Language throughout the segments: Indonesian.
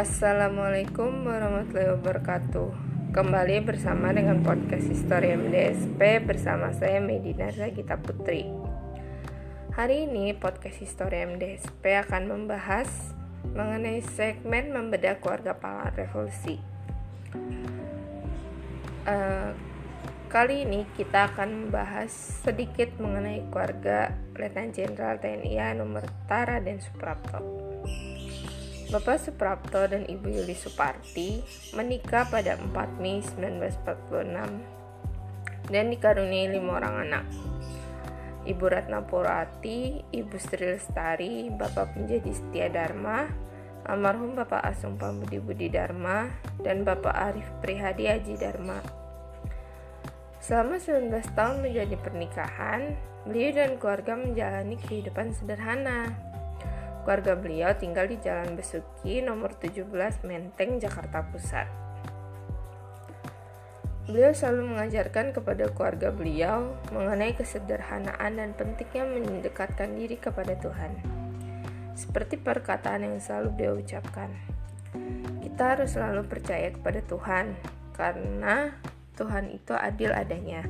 Assalamualaikum warahmatullahi wabarakatuh. Kembali bersama dengan podcast History MDSP bersama saya Medina Zagita Putri. Hari ini podcast History MDSP akan membahas mengenai segmen membedah keluarga pahlawan revolusi. Kali ini kita akan membahas sedikit mengenai keluarga Letnan Jenderal TNI Anumerta Raden Suprapto. Bapak Suprapto dan Ibu Yuli Suparti menikah pada 4 Mei 1946 dan dikaruniai 5 orang anak. Ibu Ratna Purwati, Ibu Sri Lestari, Bapak Penjadi Setia Dharma, almarhum Bapak Asung Pambudi Budi Dharma, dan Bapak Arif Prihadi Aji Dharma. Selama 19 tahun menjadi pernikahan, beliau dan keluarga menjalani kehidupan sederhana. Keluarga beliau tinggal di Jalan Besuki nomor 17 Menteng, Jakarta Pusat. Beliau selalu mengajarkan kepada keluarga beliau mengenai kesederhanaan dan pentingnya mendekatkan diri kepada Tuhan. Seperti perkataan yang selalu beliau ucapkan, kita harus selalu percaya kepada Tuhan karena Tuhan itu adil adanya.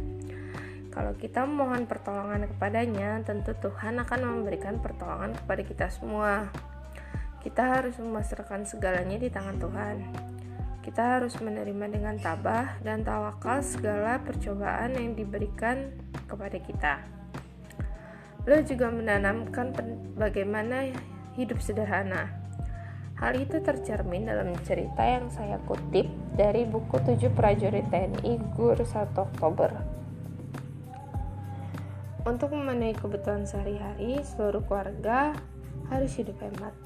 Kalau kita memohon pertolongan kepadanya, tentu Tuhan akan memberikan pertolongan kepada kita semua. Kita harus memasrahkan segalanya di tangan Tuhan. Kita harus menerima dengan tabah dan tawakal segala percobaan yang diberikan kepada kita. Beliau juga menanamkan bagaimana hidup sederhana. Hal itu tercermin dalam cerita yang saya kutip dari buku 7 Prajurit TNI Gur 1 Oktober. Untuk memenuhi kebutuhan sehari-hari, seluruh keluarga harus hidup hemat.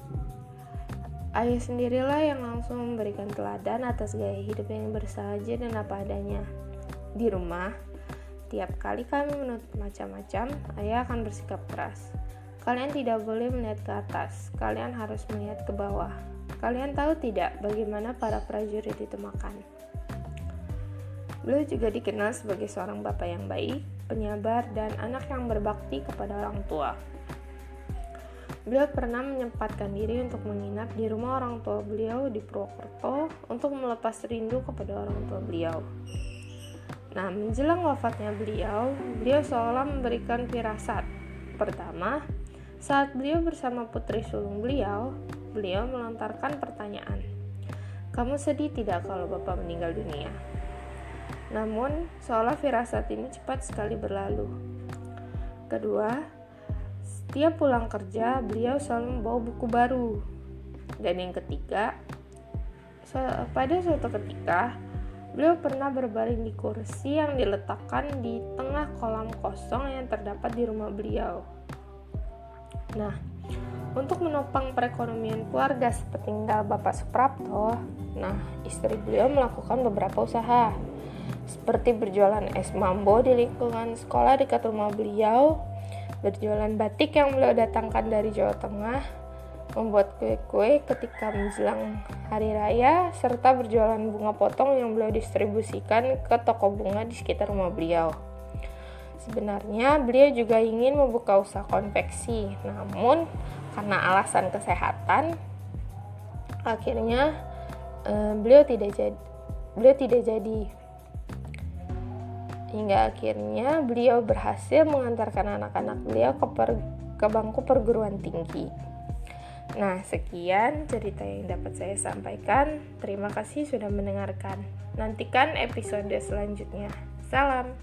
Ayah sendirilah yang langsung memberikan teladan atas gaya hidup yang bersahaja dan apa adanya. Di rumah, tiap kali kami menuntut macam-macam, ayah akan bersikap keras. Kalian tidak boleh melihat ke atas, kalian harus melihat ke bawah. Kalian tahu tidak bagaimana para prajurit itu makan? Beliau juga dikenal sebagai seorang bapak yang baik, penyabar, dan anak yang berbakti kepada orang tua. Beliau pernah menyempatkan diri untuk menginap di rumah orang tua beliau di Purwokerto untuk melepas rindu kepada orang tua beliau. Nah, menjelang wafatnya beliau seolah memberikan firasat. Pertama, saat beliau bersama putri sulung beliau melontarkan pertanyaan, "Kamu sedih tidak kalau Bapak meninggal dunia?" Namun, seolah firasat ini cepat sekali berlalu. Kedua, setiap pulang kerja, beliau selalu membawa buku baru. Dan yang ketiga, pada suatu ketika, beliau pernah berbaring di kursi yang diletakkan di tengah kolam kosong yang terdapat di rumah beliau. Nah, untuk menopang perekonomian keluarga sepeninggal Bapak Suprapto, istri beliau melakukan beberapa usaha, seperti berjualan es mambo di lingkungan sekolah dekat rumah beliau, berjualan batik yang beliau datangkan dari Jawa Tengah, membuat kue-kue ketika menjelang hari raya, serta berjualan bunga potong yang beliau distribusikan ke toko bunga di sekitar rumah beliau. Sebenarnya beliau juga ingin membuka usaha konveksi, namun karena alasan kesehatan, akhirnya beliau tidak jadi. Hingga akhirnya beliau berhasil mengantarkan anak-anak beliau ke bangku perguruan tinggi. Nah, sekian cerita yang dapat saya sampaikan. Terima kasih sudah mendengarkan. Nantikan episode selanjutnya. Salam.